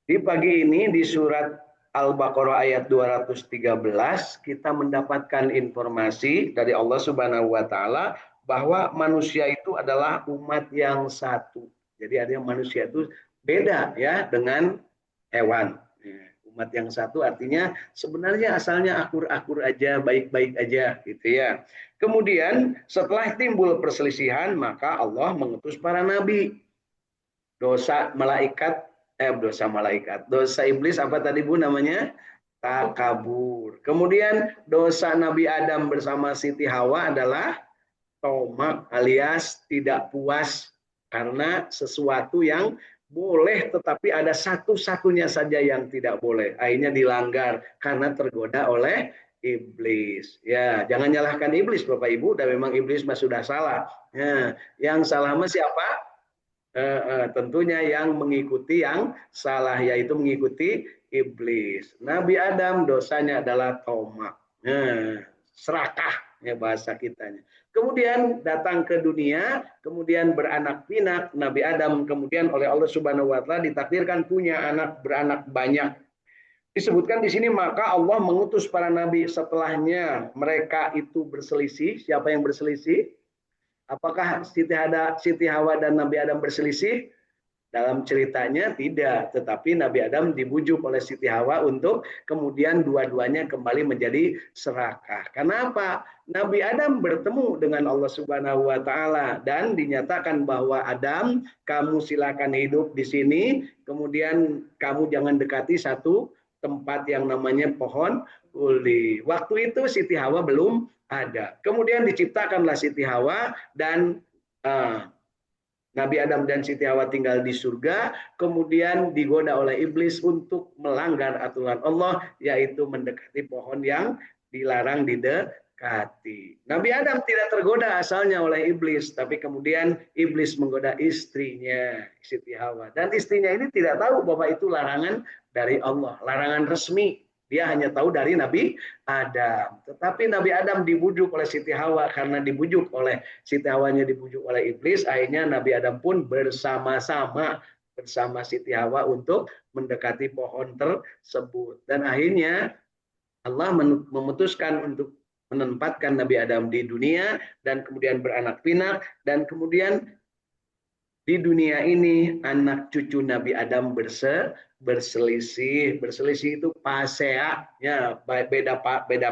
Di pagi ini di surat Al-Baqarah ayat 213 kita mendapatkan informasi dari Allah Subhanahu wa taala bahwa manusia itu adalah umat yang satu. Jadi ada manusia itu beda ya dengan hewan. Umat yang satu artinya sebenarnya asalnya akur-akur aja, baik-baik aja gitu ya. Kemudian setelah timbul perselisihan maka Allah mengutus para nabi. Dosa iblis apa tadi Bu namanya? Takabur. Kemudian dosa Nabi Adam bersama Siti Hawa adalah tomak alias tidak puas karena sesuatu yang boleh tetapi ada satu-satunya saja yang tidak boleh. Akhirnya dilanggar karena tergoda oleh iblis. Ya, jangan nyalahkan iblis Bapak Ibu, dan memang iblis mah sudah salah. Ya, yang salah mah siapa? Tentunya yang mengikuti yang salah, yaitu mengikuti iblis. Nabi Adam dosanya adalah tomak, serakah ya bahasa kitanya. Kemudian datang ke dunia, kemudian beranak pinak. Nabi Adam kemudian oleh Allah Subhanahu wa taala ditakdirkan punya anak beranak banyak. Disebutkan di sini maka Allah mengutus para nabi setelahnya mereka itu berselisih. Siapa yang berselisih? Apakah Siti Hawa dan Nabi Adam berselisih? Dalam ceritanya tidak, tetapi Nabi Adam dibujuk oleh Siti Hawa untuk kemudian dua-duanya kembali menjadi serakah. Kenapa? Nabi Adam bertemu dengan Allah Subhanahu wa taala dan dinyatakan bahwa Adam, kamu silakan hidup di sini, kemudian kamu jangan dekati satu tempat yang namanya pohon uli. Waktu itu Siti Hawa belum ada. Kemudian diciptakanlah Siti Hawa dan Nabi Adam dan Siti Hawa tinggal di surga, kemudian digoda oleh iblis untuk melanggar aturan Allah, yaitu mendekati pohon yang dilarang didekati. Nabi Adam tidak tergoda asalnya oleh iblis, tapi kemudian iblis menggoda istrinya, Siti Hawa. Dan istrinya ini tidak tahu bahwa itu larangan dari Allah, larangan resmi. Dia hanya tahu dari Nabi Adam. Tetapi Nabi Adam dibujuk oleh Siti Hawa, karena dibujuk oleh Siti Hawanya dibujuk oleh iblis, akhirnya Nabi Adam pun bersama-sama bersama Siti Hawa untuk mendekati pohon tersebut. Dan akhirnya Allah memutuskan untuk menempatkan Nabi Adam di dunia dan kemudian beranak pinak, dan kemudian di dunia ini anak cucu Nabi Adam berselisih itu pasea ya, beda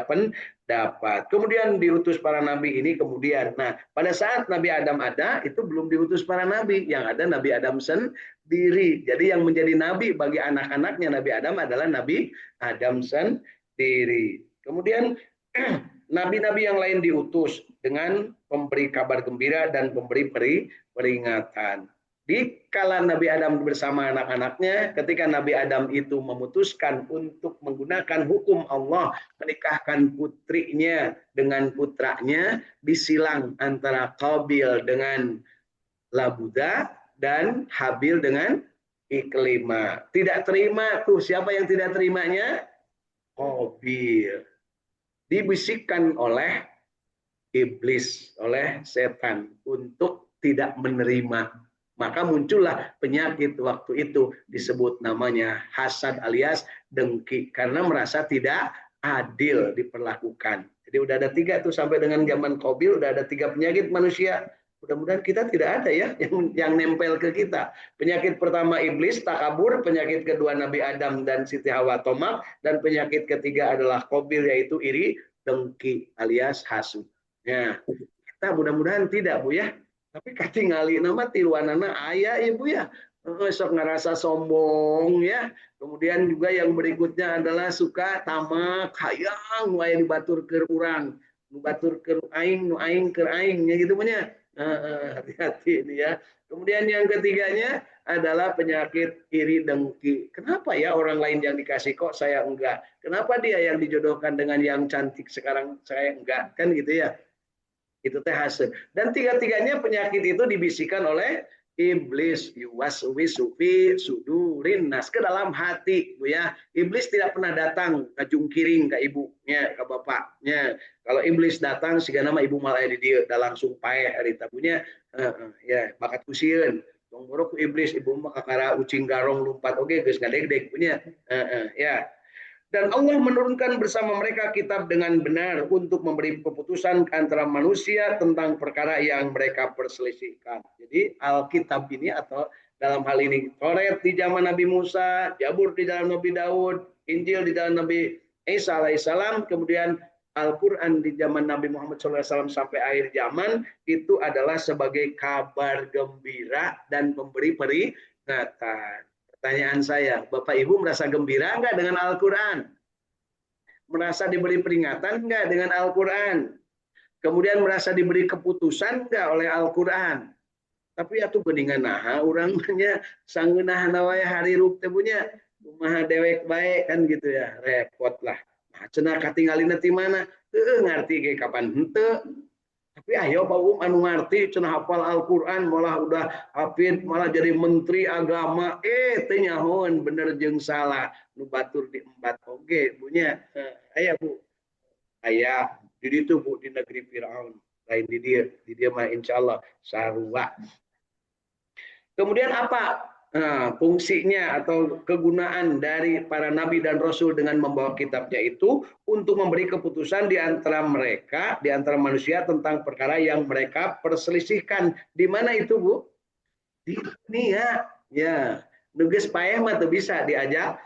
pendapat. Kemudian diutus para nabi ini kemudian. Nah, pada saat Nabi Adam ada itu belum diutus para nabi, yang ada Nabi Adam sendiri. Jadi yang menjadi nabi bagi anak-anaknya Nabi Adam adalah Nabi Adam sendiri. Kemudian nabi-nabi yang lain diutus dengan memberi kabar gembira dan memberi peringatan. Di kala Nabi Adam bersama anak-anaknya, ketika Nabi Adam itu memutuskan untuk menggunakan hukum Allah, menikahkan putrinya dengan putranya, disilang antara Qabil dengan Labuda dan Habil dengan Iklima. Tidak terima tuh, siapa yang tidak terimanya? Qabil. Dibisikkan oleh iblis, oleh setan untuk tidak menerima. Maka muncullah penyakit waktu itu, disebut namanya hasad alias dengki, karena merasa tidak adil diperlakukan. Jadi udah ada 3 tuh, sampai dengan zaman Qabil udah ada 3 penyakit manusia. Mudah-mudahan kita tidak ada ya yang nempel ke kita. Penyakit pertama iblis, takabur. Penyakit kedua Nabi Adam dan Siti Hawa, tomak. Dan penyakit ketiga adalah Qabil, yaitu iri, dengki alias hasud. Ya, kita mudah-mudahan tidak Bu ya. Tapi katingali nama tiluanana ayah ibu ya, sok ngerasa sombong ya. Kemudian juga yang berikutnya adalah suka tamak, hayang wae dibatur ke urang, dibatur ke aing, nu aing ke aing, ya gitu punya. Hati-hati ini ya. Kemudian yang ketiganya adalah penyakit iri dengki. Kenapa ya orang lain yang dikasih kok saya enggak? Kenapa dia yang dijodohkan dengan yang cantik sekarang saya enggak? Kan gitu ya. Itu teh hasad. Dan tiga-tiganya penyakit itu dibisikkan oleh iblis, yuwaswisu fi sudurin nas, ke dalam hati Bu ya. Iblis tidak pernah datang ngajungkiring ke ibunya, ke bapaknya. Kalau iblis datang siga nama ibu malah di dia da langsung paeh ari tabunya ya bakat kusieun. tong borok iblis ibu mah kakara ucing garong lompat oke geus ngadegdeg punya. Ya. Dan Allah menurunkan bersama mereka kitab dengan benar untuk memberi keputusan antara manusia tentang perkara yang mereka perselisihkan. Jadi Alkitab ini atau dalam hal ini Taurat di zaman Nabi Musa, Zabur di zaman Nabi Daud, Injil di zaman Nabi Isa alaihissalam, kemudian Al-Quran di zaman Nabi Muhammad SAW sampai akhir zaman itu adalah sebagai kabar gembira dan pemberi peringatan. Pertanyaan saya, Bapak Ibu merasa gembira enggak dengan Al-Quran? Merasa diberi peringatan enggak dengan Al-Quran? Kemudian merasa diberi keputusan enggak oleh Al-Quran? Tapi atuh beningan naha urangnya sangeunah nawaya hari ruk teh punya kumaha dewek bae kan gitu ya, repot lah. Nah, cenah katinggalina ti mana? Heueuh ngarti ge kapan henteu. Tapi ayo Pak anu ngarti cenah hafal Al-Quran malah udah hafid malah jadi menteri agama teu nyahoan bener jeung salah nu batur diembat oge punya aya Bu aya di ditu Bu di negeri Firaun lain di dia mah insyaallah sarua. Kemudian apa fungsinya atau kegunaan dari para nabi dan rasul dengan membawa kitabnya itu untuk memberi keputusan di antara mereka, di antara manusia tentang perkara yang mereka perselisihkan. Di mana itu, Bu? Di dunia. Ya, nugas payah mah tuh bisa diajak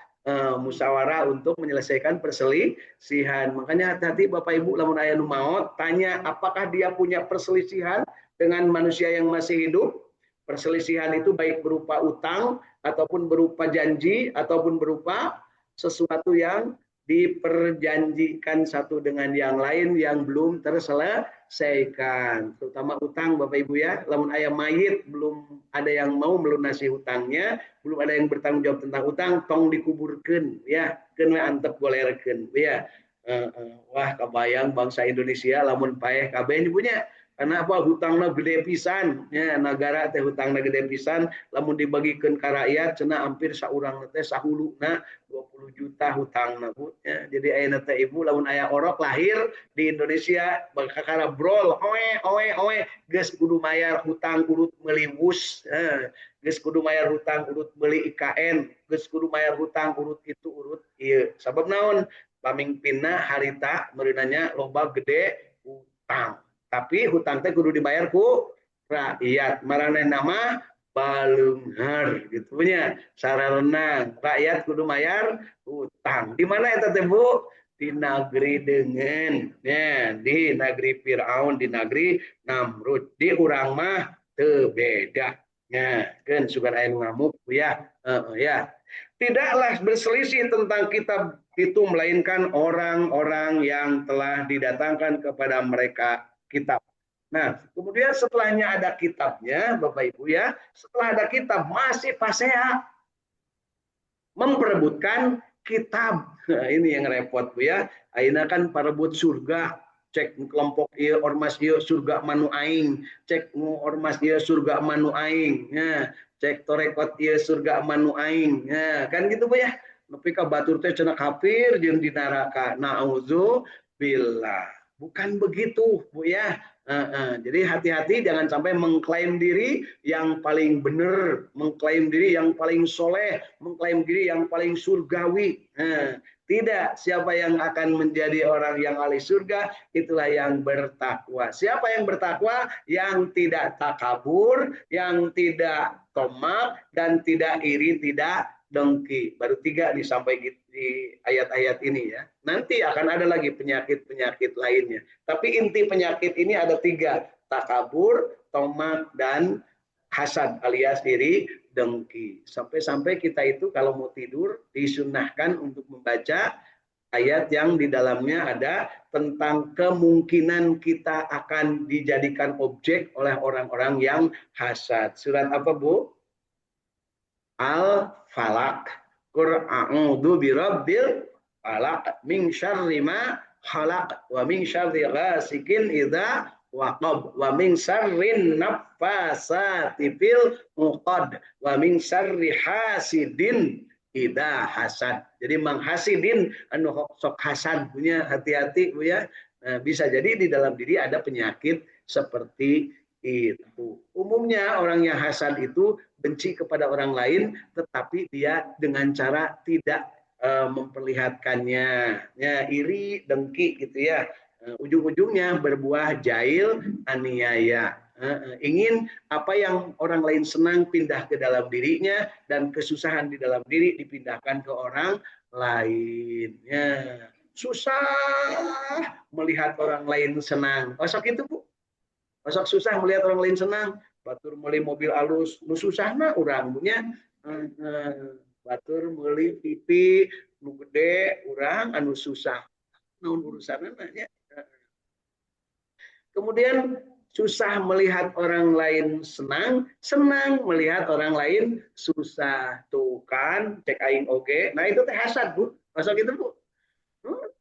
musyawarah untuk menyelesaikan perselisihan. Makanya hati-hati Bapak Ibu lamun aya nu maot tanya apakah dia punya perselisihan dengan manusia yang masih hidup. Perselisihan itu baik berupa utang ataupun berupa janji ataupun berupa sesuatu yang diperjanjikan satu dengan yang lain yang belum terselesaikan. Terutama utang Bapak Ibu ya. Lamun aya mayit belum ada yang mau melunasi hutangnya, belum ada yang bertanggung jawab tentang utang, tong dikuburkeun ya. Keun we antep golerkeun ya. Wah kebayang bangsa Indonesia lamun paeh kabeh punya. Karena apa hutangna gede pisan ya negara teh hutangna gede pisan lamun dibagikan ke rakyat cenah hampir saurang teh sahuluna 20 juta hutangna Bu ya. Jadi ayeuna teh Ibu lamun aya orok lahir di Indonesia bakakara brol oe geus kudu mayar hutang urut meuli wus geus kudu mayar hutang urut meuli IKN geus kudu mayar hutang urut itu urut ieu sabab naon pamingpinna harita meureunanya loba gede hutang. Tapi hutang teh kudu dibayar ku rakyat. Maraneh nama baleunghar gitu punya. Sararena rakyat kudu bayar hutang. Di mana eta teh Bu? Di negeri dengan ya, di negeri Firaun, di negeri Namrud. Di urang mah teu beda. Ya, kan sugan aya ngamuk ya. Ya. Tidaklah berselisih tentang kitab itu melainkan orang-orang yang telah didatangkan kepada mereka kitab. Nah, kemudian setelahnya ada kitabnya, Bapak Ibu ya, setelah ada kitab masih pasea memperebutkan kitab. Nah, ini yang repot Bu ya. Ayeuna kan parebut surga, cek kelompok ieu ormas ieu surga manu aing, cek ormas ieu surga manu aing. Ya, cek torekot ieu surga manu aing. Ya, kan gitu Bu ya. Nepi ka batur teh cenah kafir jeung di neraka. Nauzubillah. Bukan begitu, Bu ya. Jadi hati-hati jangan sampai mengklaim diri yang paling benar, mengklaim diri yang paling soleh, mengklaim diri yang paling surgawi. Tidak, siapa yang akan menjadi orang yang ahli surga, itulah yang bertakwa. Siapa yang bertakwa? Yang tidak takabur, yang tidak tomak, dan tidak iri, tidak dengki. Baru 3 disampaikan di ayat-ayat ini ya. Nanti akan ada lagi penyakit-penyakit lainnya. Tapi inti penyakit ini ada 3. Takabur, tomak, dan hasad alias iri dengki. Sampai-sampai kita itu kalau mau tidur disunahkan untuk membaca ayat yang di dalamnya ada tentang kemungkinan kita akan dijadikan objek oleh orang-orang yang hasad. Surat apa Bu? Al-Falaq. Qul a'udzu birabbil falaq min syarri ma khalaq wa min syarri ghasikin idza waqab wa min syarrin naffasati fil 'uqad wa min syarri hasidin idza hasad. Jadi menghasidin anu sok hasad punya hati-hati Bu ya. Nah, bisa jadi di dalam diri ada penyakit seperti Itu. Umumnya orang yang hasad itu benci kepada orang lain, tetapi dia dengan cara tidak memperlihatkannya. Ya, iri, dengki gitu ya. Ujung-ujungnya berbuah jail, aniaya. Ingin apa yang orang lain senang pindah ke dalam dirinya dan kesusahan di dalam diri dipindahkan ke orang lain. Ya. Susah melihat orang lain senang. Osok itu Bu. Osok susah melihat orang lain senang. Batur meuli mobil alus, nu susahna urang punya. Batur meuli TV nu gede, urang anu susah. Naon urusanna nya. Kemudian susah melihat orang lain senang, senang melihat orang lain susah. Tuh kan, cek aing oge. Nah itu teh hasad Bu. Masuk itu Bu.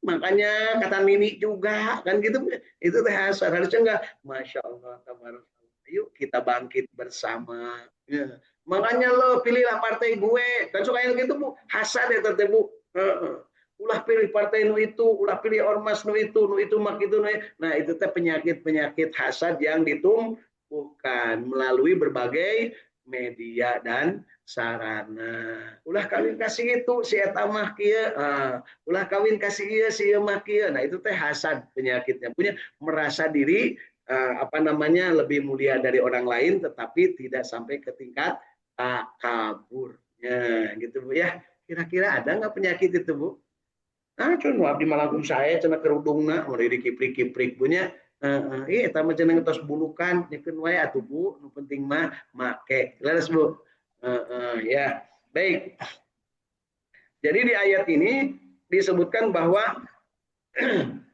Makanya kata Nini juga kan gitu, itu teh hasad. Harusnya enggak, masya Allah, tabarakallah. Yuk kita bangkit bersama. Ya. Makanya lo pilihlah partai gue. Kan suka yang gitu Bu, hasad ya tete Bu. Ulah pilih partai nu itu, ulah pilih ormas nu itu mak itu. Nah itu teh penyakit-penyakit hasad yang ditumbuhkan melalui berbagai media dan sarana. Ulah kawin kasih itu si eta mah kieu, ulah kawin kasih ieu si ieu mah kieu. Nah itu teh hasad penyakitnya. Punya merasa diri apa namanya lebih mulia dari orang lain tetapi tidak sampai ke tingkat takabur. Ya, gitu Bu ya. Kira-kira ada nggak penyakit itu Bu? Ah, cun abdi malangkum saya cenah kerudungna mulai dikiprik-kiprik punya. Iya, tamu cenah ngetos bulukan, nyekeun wae atuh Bu, nu penting mah make. Leres Bu. Ya. Baik. Jadi di ayat ini disebutkan bahwa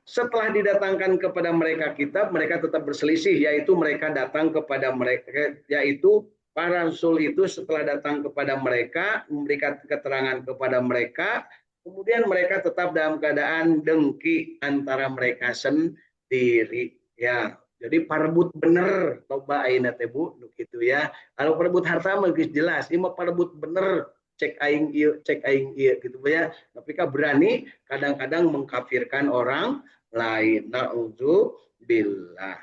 setelah didatangkan kepada mereka kitab, mereka tetap berselisih, yaitu mereka datang kepada mereka, yaitu para rasul itu setelah datang kepada mereka, memberikan keterangan kepada mereka, kemudian mereka tetap dalam keadaan dengki antara mereka sendiri. Ya, jadi parebut bener, coba aina teh Bu, gitu ya. Kalau parebut harta mah jelas, ini mah parebut bener, cek aing ieu gitu ya. Tapi kan berani kadang-kadang mengkafirkan orang lain. Na'udzubillah.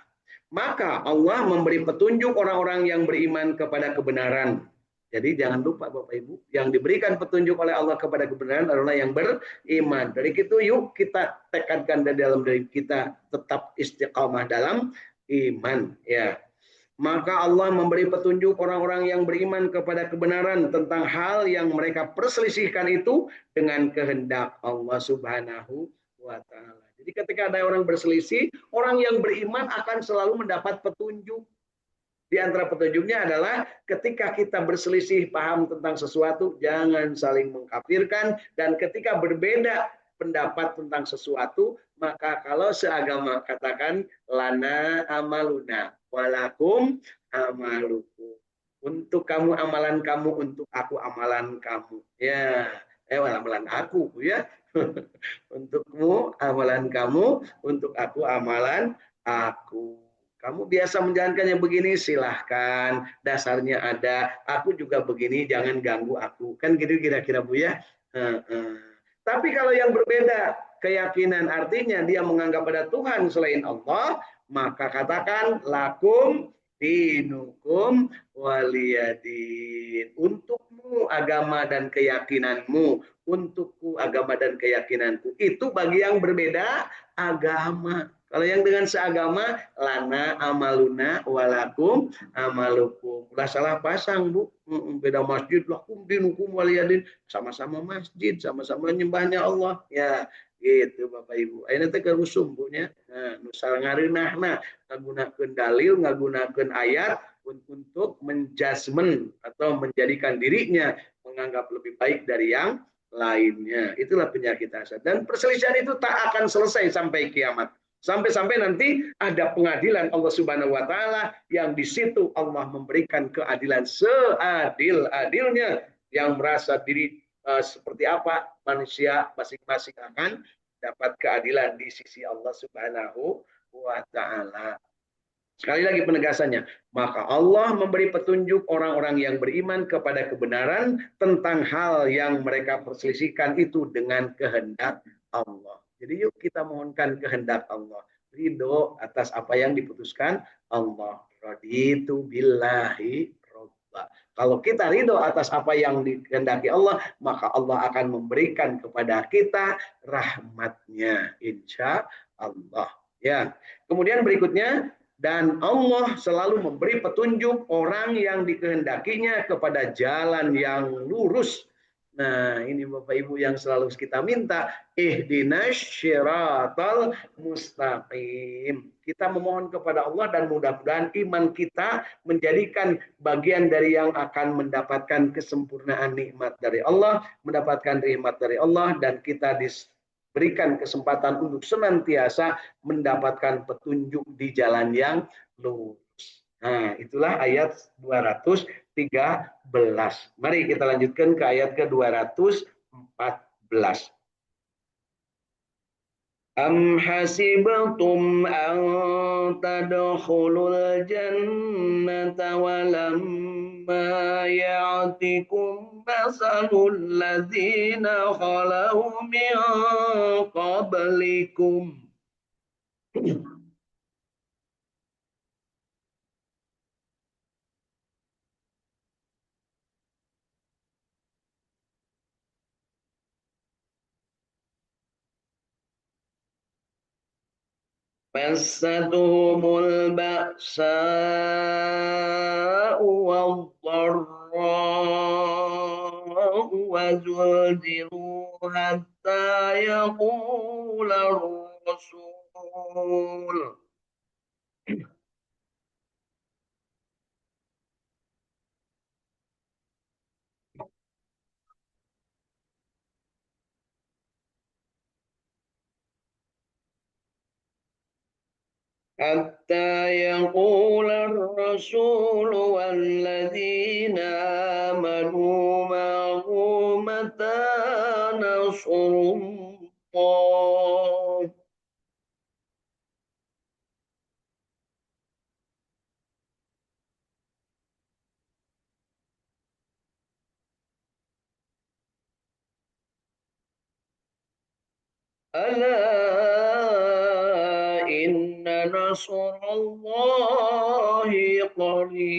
Maka Allah memberi petunjuk orang-orang yang beriman kepada kebenaran. Jadi jangan lupa Bapak Ibu, yang diberikan petunjuk oleh Allah kepada kebenaran adalah yang beriman. Dari itu yuk kita tekankan dari dalam diri kita tetap istiqamah dalam iman. Ya. Maka Allah memberi petunjuk orang-orang yang beriman kepada kebenaran tentang hal yang mereka perselisihkan itu dengan kehendak Allah Subhanahu wa taala. Jadi ketika ada orang berselisih, orang yang beriman akan selalu mendapat petunjuk. Di antara petunjuknya adalah ketika kita berselisih paham tentang sesuatu, jangan saling mengkafirkan, dan ketika berbeda pendapat tentang sesuatu, maka kalau seagama katakan lana amaluna walakum amalukum. Untuk kamu amalan kamu, untuk aku amalan kamu. Ya, amalan aku ya. Untukmu amalan kamu, untuk aku amalan aku. Kamu biasa menjalankan yang begini, silahkan. Dasarnya ada. Aku juga begini, jangan ganggu aku. Kan gitu kira-kira Bu ya. Tapi kalau yang berbeda keyakinan, artinya dia menganggap ada Tuhan selain Allah, maka katakan lakum dinukum waliyadin. Untukmu agama dan keyakinanmu, untukku agama dan keyakinanku. Itu bagi yang berbeda agama. Kalau yang dengan seagama, lana amaluna walakum amalukum. Udah salah pasang Bu, beda masjid, lakum dinukum waliyadin. Sama-sama masjid, sama-sama nyembahnya Allah. Ya, gitu Bapak Ibu. Ayeuna teh kerusum Bu nya. Nah, nusal ngareunahna ngagunakeun dalil, ngagunakeun ayat untuk menjudgment atau menjadikan dirinya menganggap lebih baik dari yang lainnya. Itulah penyakit hasad. Dan perselisihan itu tak akan selesai sampai kiamat. Sampai-sampai nanti ada pengadilan Allah Subhanahu wa taala yang di situ Allah memberikan keadilan seadil-adilnya, yang merasa diri seperti apa manusia masing-masing akan dapat keadilan di sisi Allah Subhanahu wa taala. Sekali lagi penegasannya, maka Allah memberi petunjuk orang-orang yang beriman kepada kebenaran tentang hal yang mereka perselisihkan itu dengan kehendak Allah. Jadi yuk kita mohonkan kehendak Allah. Ridho atas apa yang diputuskan Allah. raditu billahi robba. Kalau kita ridho atas apa yang dikehendaki Allah, maka Allah akan memberikan kepada kita rahmatnya, insya Allah. Ya. Kemudian berikutnya, dan Allah selalu memberi petunjuk orang yang dikehendakinya kepada jalan yang lurus. Nah, ini Bapak Ibu yang selalu kita minta, ihdinas syiratal mustaqim. Kita memohon kepada Allah dan mudah-mudahan iman kita menjadikan bagian dari yang akan mendapatkan kesempurnaan nikmat dari Allah, mendapatkan nikmat dari Allah, dan kita diberikan kesempatan untuk senantiasa mendapatkan petunjuk di jalan yang lurus. Nah, itulah ayat 213. Mari kita lanjutkan ke ayat ke-214. Am hasibtum an tadkhulul jannata walamma ya'tikum masalul ladzina khalau min qablikum. مستهم البأساء والضراء وزلزلوا حتى يقول الرسول والذين آمنوا معه متى نصر الله. ألا إن نصر الله قريب.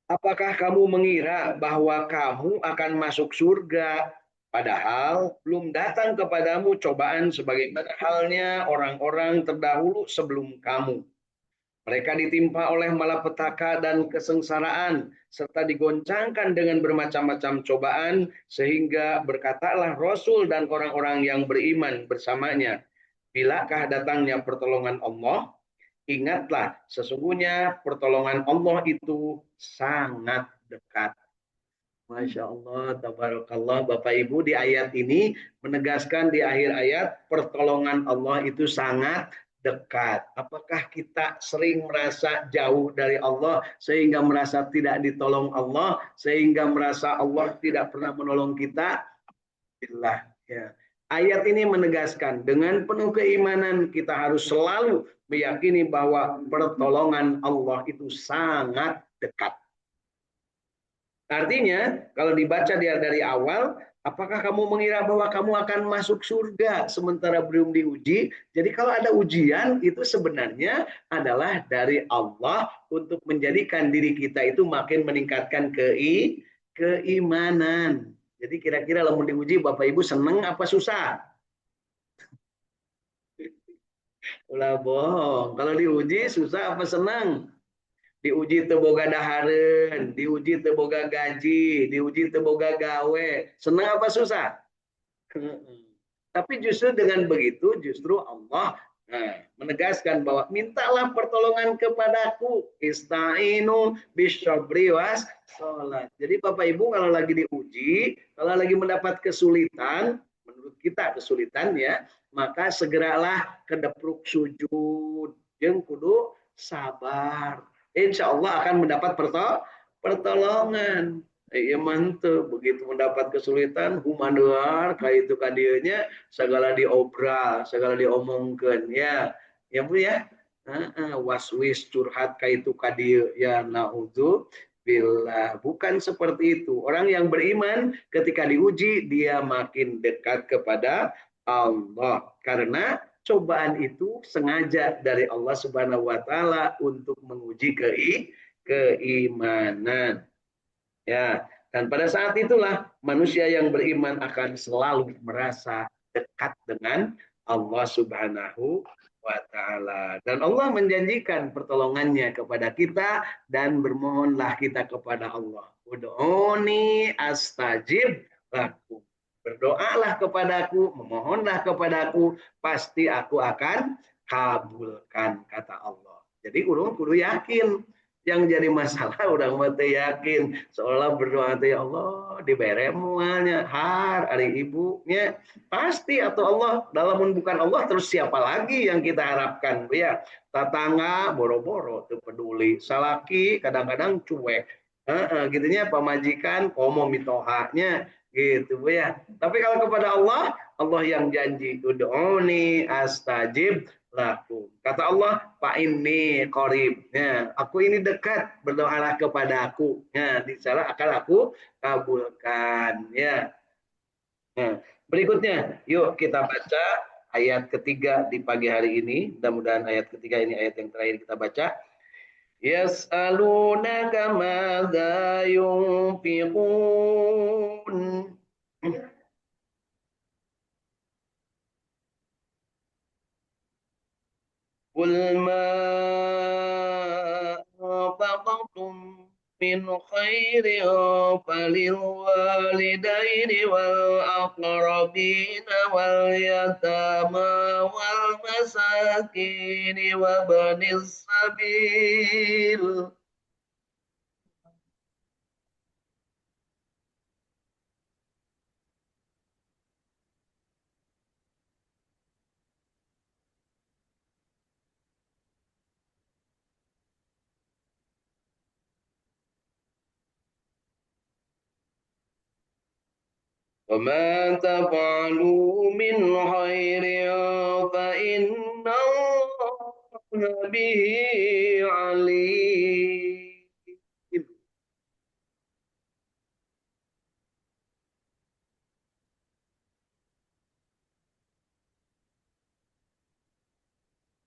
Apakah kamu mengira bahwa kamu akan masuk surga, padahal belum datang kepadamu cobaan sebagaimana halnya orang-orang terdahulu sebelum kamu? Mereka ditimpa oleh malapetaka dan kesengsaraan, serta digoncangkan dengan bermacam-macam cobaan, sehingga berkatalah Rasul dan orang-orang yang beriman bersamanya, bilakah datangnya pertolongan Allah? Ingatlah, sesungguhnya pertolongan Allah itu sangat dekat. Masya Allah, tabarakallah. Bapak Ibu, di ayat ini menegaskan di akhir ayat, pertolongan Allah itu sangat dekat. Apakah kita sering merasa jauh dari Allah, sehingga merasa tidak ditolong Allah, sehingga merasa Allah tidak pernah menolong kita? Billah, ya. Ayat ini menegaskan dengan penuh keimanan kita harus selalu meyakini bahwa pertolongan Allah itu sangat dekat. Artinya, kalau dibaca dari awal, apakah kamu mengira bahwa kamu akan masuk surga sementara belum diuji? Jadi kalau ada ujian, itu sebenarnya adalah dari Allah untuk menjadikan diri kita itu makin meningkatkan keimanan. Jadi kira-kira kalau mau diuji, Bapak Ibu seneng apa susah? Ulah bohong. Kalau diuji susah apa senang? Diuji teboga daharen, diuji teboga gaji, diuji teboga gawe. Senang apa susah? Tapi justru dengan begitu, justru Allah menegaskan bahwa mintalah pertolongan kepadaku. Ista'inu bisyabri was sholat. Jadi Bapak Ibu kalau lagi diuji, kalau lagi mendapat kesulitan, menurut kita kesulitan ya, maka segeralah kedepruk sujud. Jeung kudu sabar. Insya Allah akan mendapat pertolongan. Iya mantep, begitu mendapat kesulitan, humanuar, kayak itu kadianya, segala diobral, segala diomongkan, ya Bu ya, waswis curhat kayak itu kadia, ya naudzu billah. Bukan seperti itu. Orang yang beriman ketika diuji dia makin dekat kepada Allah. Karena cobaan itu sengaja dari Allah Subhanahu wa taala untuk menguji keimanan. Ya, dan pada saat itulah manusia yang beriman akan selalu merasa dekat dengan Allah Subhanahu wa taala. Dan Allah menjanjikan pertolongannya kepada kita dan bermohonlah kita kepada Allah. Ud'uni astajib lakum. Berdoalah kepadaku, memohonlah kepadaku, pasti aku akan kabulkan, kata Allah. Jadi kudu yakin. Yang jadi masalah udah mati yakin seolah berdoa ya Allah dibere mualnya har ari ibunya pasti atau Allah dalam bukan Allah terus siapa lagi yang kita harapkan ya tetangga boro-boro tuh peduli salaki kadang-kadang cuek gitunya pamajikan komo mitohanya gitu ya tapi kalau kepada Allah Allah yang janji ud'uni astajib lakum. Kata Allah, Pak ini qarib. Ya, aku ini dekat, berdoalah kepada aku. Ya, di sana akan aku kabulkan. Ya. Nah, berikutnya, yuk kita baca ayat ketiga di pagi hari ini. Mudah-mudahan ayat ketiga ini ayat yang terakhir kita baca. Yas'alunaka madza yunfiqun. قل ما أنفقتم من خير فللوالدين والأقربين واليتامى والمساكين وابن السبيل وما تفعلوا من خير فإن الله به عليم.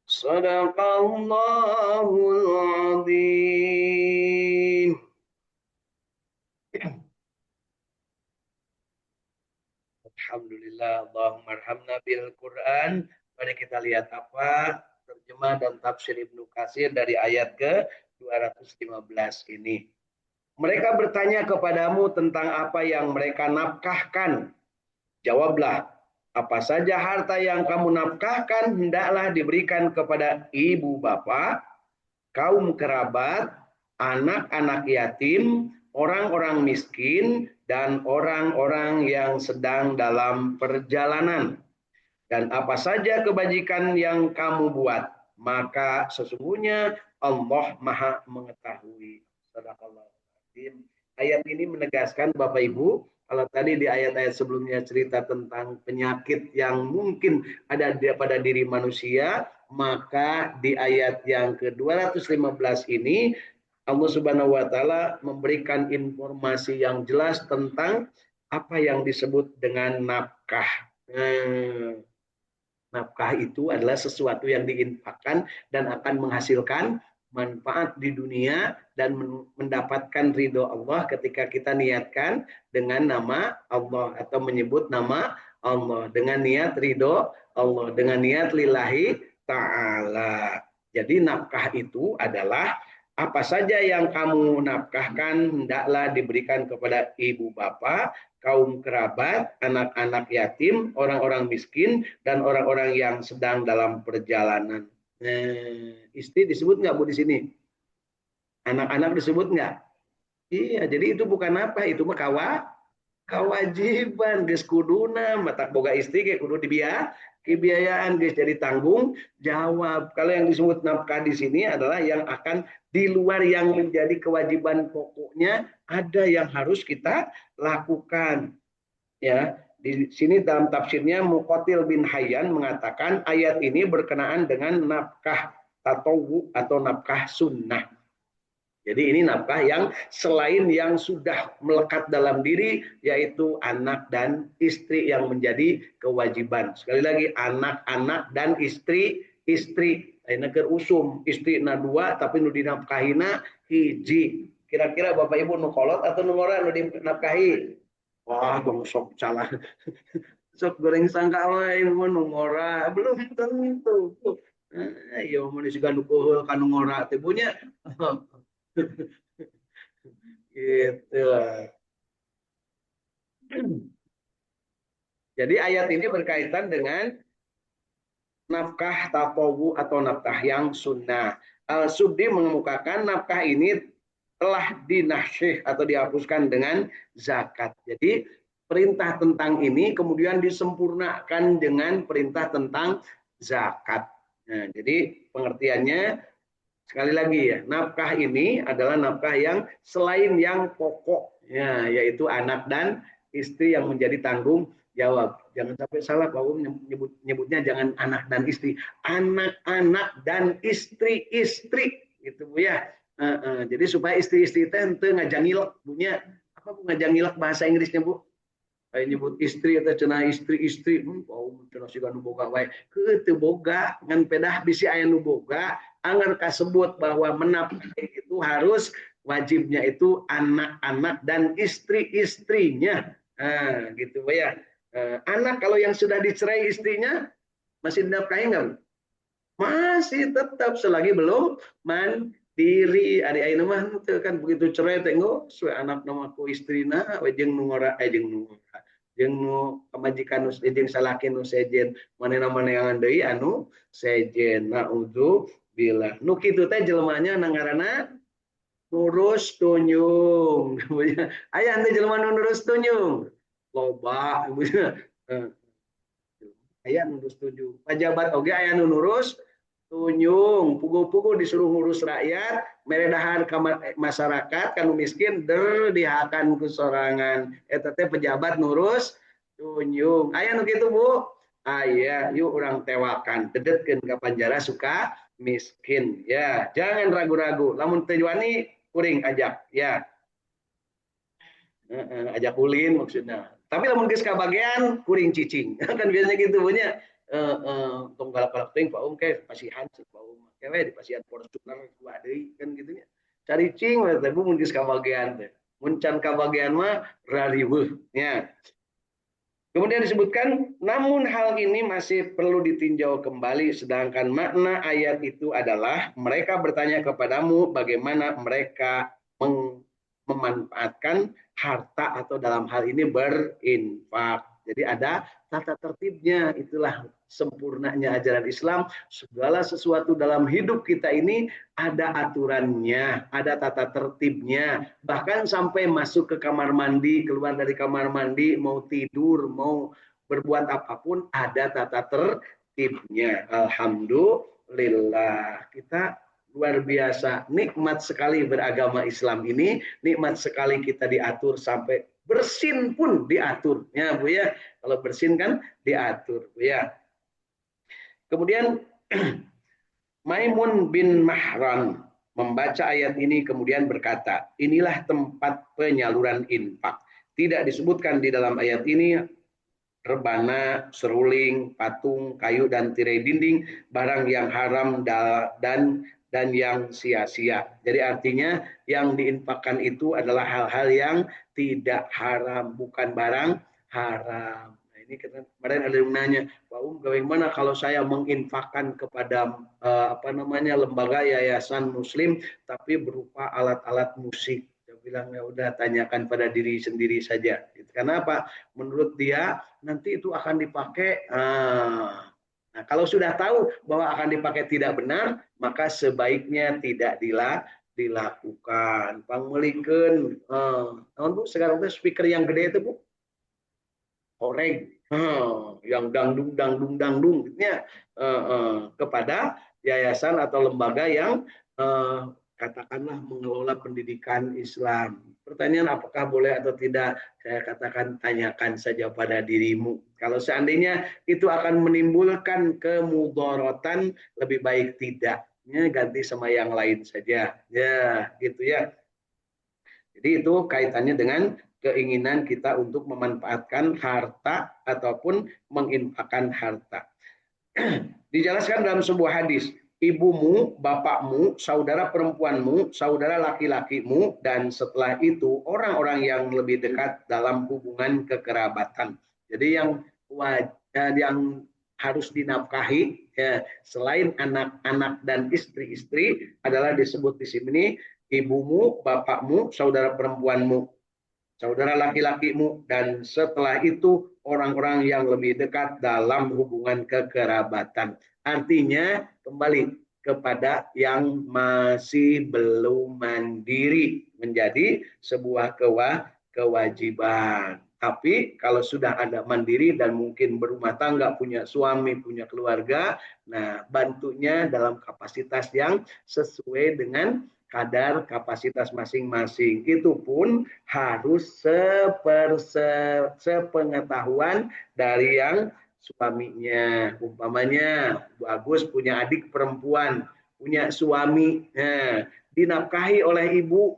صدق الله العظيم. Alhamdulillah, Allahumma arhamna bil Quran. Mari kita lihat apa terjemah dan tafsir Ibnu Katsir dari ayat ke 215 ini. Mereka bertanya kepadamu tentang apa yang mereka nafkahkan. Jawablah, apa saja harta yang kamu nafkahkan hendaklah diberikan kepada ibu bapak, kaum kerabat, anak-anak yatim, orang-orang miskin, dan orang-orang yang sedang dalam perjalanan. Dan apa saja kebajikan yang kamu buat, maka sesungguhnya Allah Maha Mengetahui. Sadaqallahul. Ayat ini menegaskan Bapak Ibu, kalau tadi di ayat-ayat sebelumnya cerita tentang penyakit yang mungkin ada pada diri manusia, maka di ayat yang ke-215 ini Allah Subhanahu wa taala memberikan informasi yang jelas tentang apa yang disebut dengan nafkah. Nafkah itu adalah sesuatu yang diinfakkan dan akan menghasilkan manfaat di dunia dan mendapatkan ridho Allah ketika kita niatkan dengan nama Allah atau menyebut nama Allah dengan niat ridho Allah dengan niat lillahi ta'ala. Jadi nafkah itu adalah apa saja yang kamu nafkahkan hendaklah diberikan kepada ibu bapak, kaum kerabat, anak-anak yatim, orang-orang miskin, dan orang-orang yang sedang dalam perjalanan. Istri disebut nggak Bu di sini? Anak-anak disebut nggak? Iya, jadi itu bukan apa, itu mah kewajiban geus kuduna matak boga istri ge kudu kebiayaan guys jadi tanggung jawab. Kalau yang disebut nafkah di sini adalah yang akan di luar yang menjadi kewajiban pokoknya ada yang harus kita lakukan. Ya, di sini dalam tafsirnya Muqatil bin Hayyan mengatakan ayat ini berkenaan dengan nafkah tatawu atau nafkah sunnah. Jadi ini nafkah yang selain yang sudah melekat dalam diri, yaitu anak dan istri yang menjadi kewajiban. Sekali lagi, anak-anak dan istri. Ayeuna keur usum, istri na dua tapi nu dinafkahina hiji. Kira-kira Bapak Ibu nu kolot atau nu ngora nu dinafkahi? Wah, tong sok salah. Sok goreng sangka wae nu ngora, belum tentu. Ayo mun siga nu kuheul ka nu ngora teh punya. Gitu. Jadi ayat ini berkaitan dengan nafkah tatawu atau nafkah yang sunnah. Al-Subdi mengemukakan nafkah ini telah dinahsyih atau dihapuskan dengan zakat. Jadi perintah tentang ini kemudian disempurnakan dengan perintah tentang zakat. Nah, jadi pengertiannya sekali lagi ya, nafkah ini adalah nafkah yang selain yang pokok, ya, yaitu anak dan istri yang menjadi tanggung jawab. Jangan sampai salah, Pak nyebutnya jangan anak dan istri, anak-anak dan istri-istri, gitu Bu ya. Jadi supaya istri-istri itu ngajangilek punya apa Bu ngajangilek bahasa Inggrisnya Bu? Kayak nyebut istri atau cenah istri-istri, cenah siga nu boga wae. Teu boga, ngan pedah bisi aya nu boga, anger kasebut bahwa menafkahi itu harus wajibnya itu anak-anak dan istri-istrinya. Nah, gitu ya. Anak kalau yang sudah dicerai istrinya masih dinafkahi enggak? Masih tetap selagi belum mandiri. Adik ayeuna mah kan begitu cerai tengok suwe anak nama ku istrina we jeung nu ngora jeung nu jeung nu pamajikan nu jeung salaki nu sejen manehna-manehangan deui anu sejen. Naudzu billah. Nu kitu teh jelemanya nangarana nurus tunyung. Aya henteu jelema nu nurus tunyung. Loba aya nu nurus tunyung. Pajabat oge aya nu nurus tunyung, pugu-pugu disuruh ngurus rakyat, meredahan ke masyarakat, kanu miskin, dihakan ke sorangan. Eta teh pejabat nurus tunyung. Aya nu kitu Bu? Aya, yuk orang tewakan, dedetkeun ka panjara suka miskin. Ya, jangan ragu-ragu. Lamun teu wani kuring ajak, ya. Ajak ulin maksudnya. Tapi lamun geus kabagean kuring cicing. Kan biasanya gitu punya. Tong galak-galak teuing Pak Kayak pasihan sih Pak Kewe di pasihan Fortuner dua deui kan gitu nya. Cari cing we teh mun geus kabagean teh. Mun can kabagean mah rariweuh nya. Kemudian disebutkan, namun hal ini masih perlu ditinjau kembali, sedangkan makna ayat itu adalah mereka bertanya kepadamu bagaimana mereka memanfaatkan harta atau dalam hal ini berinfak. Jadi ada tata tertibnya, itulah sempurnanya ajaran Islam. Segala sesuatu dalam hidup kita ini ada aturannya, ada tata tertibnya. Bahkan sampai masuk ke kamar mandi, keluar dari kamar mandi, mau tidur, mau berbuat apapun, ada tata tertibnya. Alhamdulillah. Kita luar biasa, nikmat sekali beragama Islam ini, nikmat sekali kita diatur sampai bersin pun diatur, ya Bu ya. Kalau bersin kan diatur, Bu ya. Kemudian Maimun bin Mahran membaca ayat ini kemudian berkata, inilah tempat penyaluran infak. Tidak disebutkan di dalam ayat ini rebana, seruling, patung, kayu dan tirai dinding, barang yang haram dan yang sia-sia. Jadi artinya yang diinfakkan itu adalah hal-hal yang tidak haram, bukan barang haram. Nah, ini kemarin ada yang nanya, Pak bagaimana kalau saya menginfakkan kepada lembaga yayasan Muslim, tapi berupa alat-alat musik? Dia bilang ya udah tanyakan pada diri sendiri saja. Karena apa? Menurut dia nanti itu akan dipakai. Nah, kalau sudah tahu bahwa akan dipakai tidak benar, maka sebaiknya tidak dilakukan. Pangmelikeun, Bu, sekarang itu speaker yang gede itu Bu, horeg, yang dangdung dangdung dangdung, gitu kepada yayasan atau lembaga yang katakanlah mengelola pendidikan Islam. Pertanyaan apakah boleh atau tidak? Saya katakan tanyakan saja pada dirimu. Kalau seandainya itu akan menimbulkan kemudorotan, lebih baik tidak. ya, ganti sama yang lain saja. Ya, gitu ya. Jadi itu kaitannya dengan keinginan kita untuk memanfaatkan harta ataupun menginfakkan harta. Dijelaskan dalam sebuah hadis, ibumu, bapakmu, saudara perempuanmu, saudara laki-lakimu, dan setelah itu orang-orang yang lebih dekat dalam hubungan kekerabatan. Jadi yang harus dinafkahi ya, selain anak-anak dan istri-istri adalah disebut di sini ibumu, bapakmu, saudara perempuanmu, saudara laki-lakimu, dan setelah itu orang-orang yang lebih dekat dalam hubungan kekerabatan. Artinya kembali kepada yang masih belum mandiri menjadi sebuah kewajiban. Tapi kalau sudah ada mandiri dan mungkin berumah tangga, punya suami, punya keluarga, nah bantunya dalam kapasitas yang sesuai dengan kadar kapasitas masing-masing. Itu pun harus sepengetahuan dari yang suaminya. Umpamanya Bu Agus punya adik perempuan, punya suami, dinafkahi oleh ibu,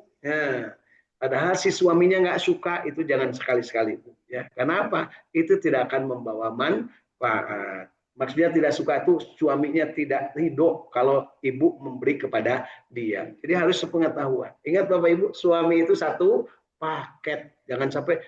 padahal si suaminya nggak suka, itu jangan sekali-sekali. Ya. Kenapa? Itu tidak akan membawa manfaat. Maksudnya tidak suka itu suaminya tidak ridho kalau ibu memberi kepada dia. Jadi harus sepengetahuan. Ingat Bapak Ibu, suami itu satu paket. Jangan sampai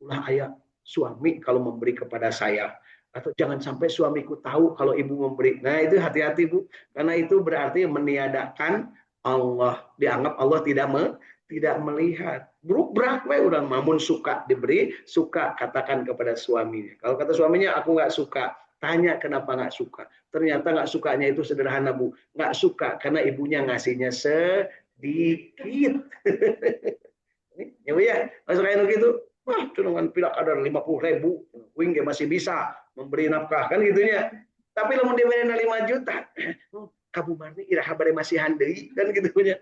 ulah ayah suami kalau memberi kepada saya. Atau jangan sampai suamiku tahu kalau ibu memberi. Nah itu hati-hati Bu. Karena itu berarti meniadakan Allah. Dianggap Allah tidak melihat. Buruk berat we orang mamun suka diberi, suka katakan kepada suaminya. Kalau kata suaminya aku nggak suka, tanya kenapa nggak suka. Ternyata nggak sukanya itu sederhana Bu. Nggak suka karena ibunya ngasihnya sedikit. Ya Bu ya, masuk kayak gitu. Wah, cunungan pilak ada 50.000, wing masih bisa memberi nafkah kan gitunya. Tapi lamun dia 5 juta, Kabu Marni iraha bare masih handai kan gitu punya.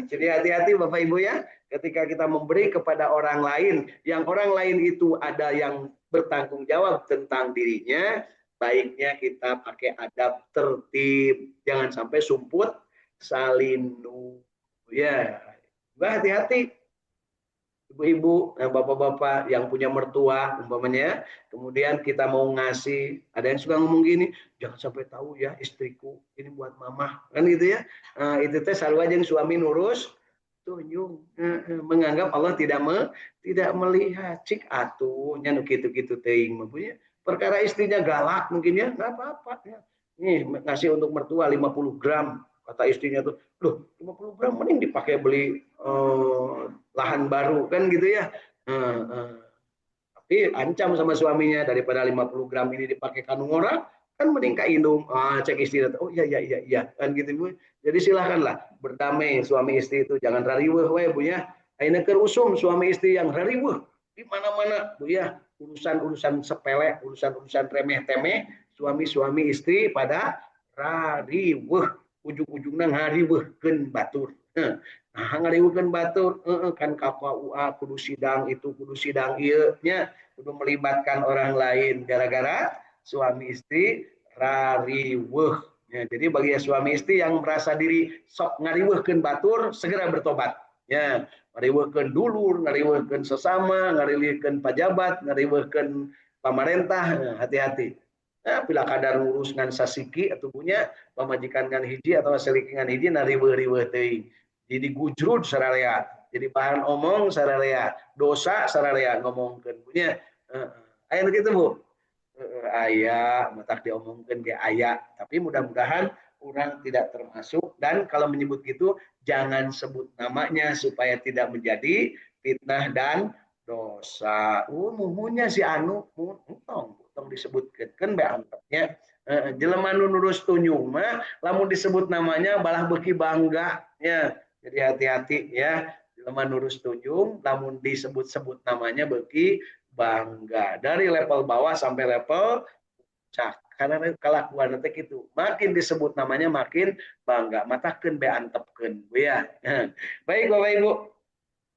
Jadi hati-hati Bapak Ibu ya, ketika kita memberi kepada orang lain, yang orang lain itu ada yang bertanggung jawab tentang dirinya, baiknya kita pakai adab tertib, jangan sampai sumput salinu. Ya, hati-hati ibu-ibu, bapak-bapak yang punya mertua, umpamanya, kemudian kita mau ngasih, ada yang suka ngomong gini, jangan sampai tahu ya istriku, ini buat mama, kan gitu ya. Nah, itu teh selalu aja yang suami nurus, tunjung, menganggap Allah tidak melihat, cik atuh, nya gitu-gitu teing, maksudnya perkara istrinya galak mungkin ya, nggak apa-apa ya. Nih ngasih untuk mertua 50 gram, kata istrinya tuh, loh 50 gram mending dipakai beli lahan baru kan gitu ya. Tapi ancam sama suaminya daripada 50 gram ini dipakai kanung orang kan mending kainung. Cek istri, oh iya kan gitu. Jadi silahkanlah berdamai suami istri itu, jangan rariweuh we Bu ya. Ayeuna keur usum suami istri yang rariweuh di mana-mana Bu ya. Urusan-urusan sepele, urusan-urusan remeh-temeh, suami-suami istri pada rariweuh, ujung-ujungna ngariweuhkeun batur. Nah, ngariweukeun batur, kan KUA kudu sidang itu, kudu sidang ieu nya, kudu melibatkan orang lain gara-gara suami istri rariweuh. Ya, jadi bagi suami istri yang merasa diri sok ngariweuhkeun batur, segera bertobat. Ya, ngariweuhkeun dulur, ngariweuhkeun sesama, ngariweuhkeun pejabat, ngariweuhkeun pemerintah, hati-hati. Nah, bila kadar ngurus ngan sasiki atau punya pemajikan ngan hiji atau selikingan hiji nariweuh-riweuh teuing. Jadi gujrud sararea, jadi bahan omong sararea, dosa sararea ngomongkeun punya. Aya gitu Bu. Aya, matak diomongkeun ge aya, tapi mudah-mudahan orang tidak termasuk, dan kalau menyebut gitu jangan sebut namanya supaya tidak menjadi fitnah dan dosa. Muhunya si anu tong disebutkeun kan be antepnya. Jelema nu nurus tunjung mah lamun disebut namanya balah beuki bangga ya. Jadi hati-hati ya, jelema nurus tunjung, namun disebut-sebut namanya beki bangga. Dari level bawah sampai level puncak. Karena kelakuan nanti gitu. Makin disebut namanya makin bangga. Matakeun be antepkeun ya. Baik Bapak Ibu,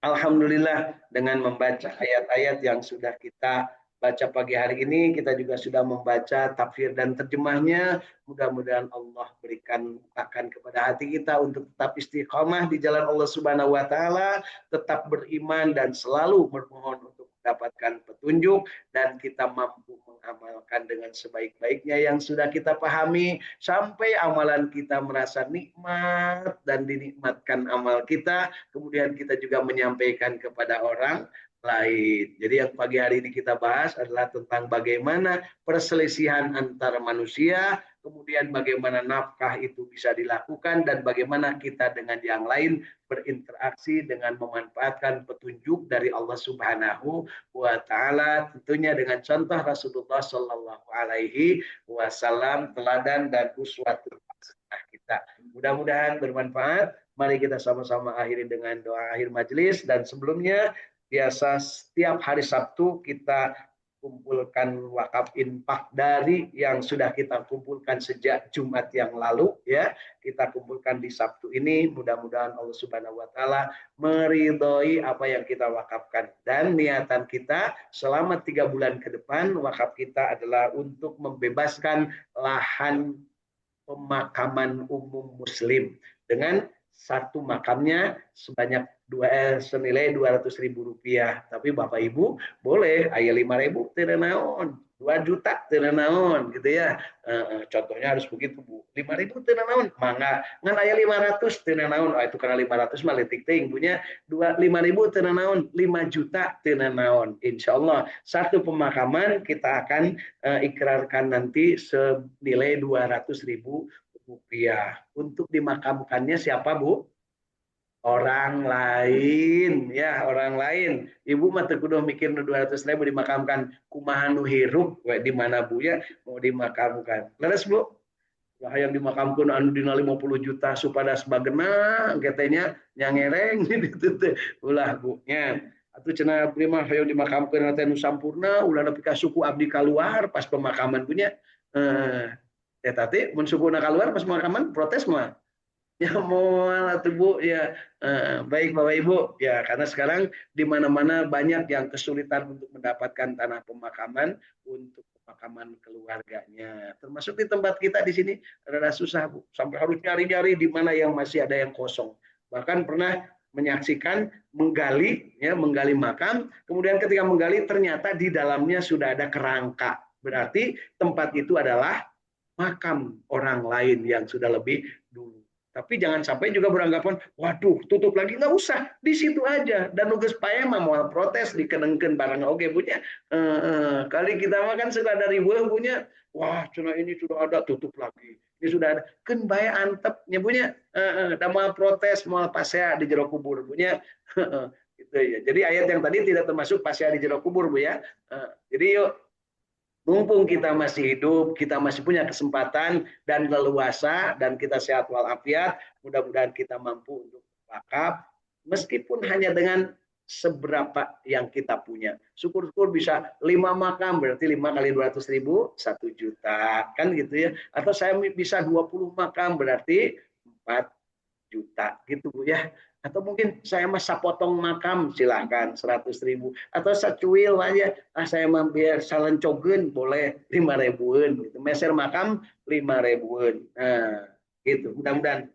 alhamdulillah dengan membaca ayat-ayat yang sudah kita baca pagi hari ini, kita juga sudah membaca tafsir dan terjemahnya. Mudah-mudahan Allah berikan bukakan kepada hati kita untuk tetap istiqomah di jalan Allah Subhanahu wa taala, tetap beriman dan selalu bermohon untuk mendapatkan petunjuk, dan kita mampu mengamalkan dengan sebaik-baiknya yang sudah kita pahami sampai amalan kita merasa nikmat dan dinikmatkan amal kita, kemudian kita juga menyampaikan kepada orang lain. Jadi yang pagi hari ini kita bahas adalah tentang bagaimana perselisihan antara manusia, kemudian bagaimana nafkah itu bisa dilakukan, dan bagaimana kita dengan yang lain berinteraksi dengan memanfaatkan petunjuk dari Allah Subhanahu wa taala, tentunya dengan contoh Rasulullah Shallallahu alaihi wasallam, teladan dan uswatun hasanah kita. Mudah-mudahan bermanfaat. Mari kita sama-sama akhiri dengan doa akhir majelis, dan sebelumnya biasa setiap hari Sabtu kita kumpulkan wakaf infak dari yang sudah kita kumpulkan sejak Jumat yang lalu, ya kita kumpulkan di Sabtu ini. Mudah-mudahan Allah Subhanahu wa taala meridhoi apa yang kita wakafkan, dan niatan kita selama 3 bulan ke depan wakaf kita adalah untuk membebaskan lahan pemakaman umum muslim dengan satu makamnya senilai 200.000 rupiah. Tapi Bapak Ibu boleh ayah 5.000 tidak naon, 2 juta tidak naon gitu ya. Contohnya harus begitu Bu, 5.000 tidak naon, mangga ngan ayah 500 tidak naon. Itu karena 500 mah letik ting punya 5.000 tidak naon, 5 juta tidak naon. Insya Allah satu pemakaman kita akan ikrarkan nanti senilai 200.000 rupiah. Untuk dimakamkannya siapa Bu? Orang lain, ya orang lain. Ibu mah teu kudu mikir 200.000 dimakamkan kumaha nu hirup di mana Bu ya mau dimakamkan. Leres Bu? Lah yang dimakamkan anu dina 50 juta supadas bagena getenya nyangereng gitu teh. Ulah Bu nya. Atuh cenah abdi mah hayang dimakamkeun teh nu sampurna ulah nepi ka suku abdi kaluar pas pemakaman punya. Tadi mun sukuna keluar pas pemakaman protes mah ya mual atuh Bu ya. Baik Bapak Ibu ya, karena sekarang di mana-mana banyak yang kesulitan untuk mendapatkan tanah pemakaman untuk pemakaman keluarganya, termasuk di tempat kita di sini rada susah Bu, sampai harus nyari-nyari di mana yang masih ada yang kosong. Bahkan pernah menyaksikan menggali makam, kemudian ketika menggali ternyata di dalamnya sudah ada kerangka, berarti tempat itu adalah makam orang lain yang sudah lebih dulu. Tapi jangan sampai juga beranggapan, waduh tutup lagi, nggak usah, di situ aja. Dan nugas payah mah mau protes dikenengkeun barang oke punya. Kali kita mah kan suka dari buah punya, wah cina ini sudah ada tutup lagi, ini sudah ada, kan bayar antepnya punya, dan mau protes mau pasea di jero kubur punya. Gitu ya. Jadi ayat yang tadi tidak termasuk pasea di jero kubur Bu ya. Jadi yuk, mumpung kita masih hidup, kita masih punya kesempatan dan leluasa, dan kita sehat walafiat, mudah-mudahan kita mampu untuk wakaf, meskipun hanya dengan seberapa yang kita punya. Syukur-syukur bisa 5 makam, berarti 5 kali 200.000, 1 juta, kan gitu ya. Atau saya bisa 20 makam, berarti 4 juta, gitu Bu ya. Atau mungkin saya masa potong makam, silahkan 100.000. Atau sacuil aja, saya mampir salencogen boleh 5.000-an. Gitu. Meser makam 5.000-an. Nah, gitu. Mudah-mudahan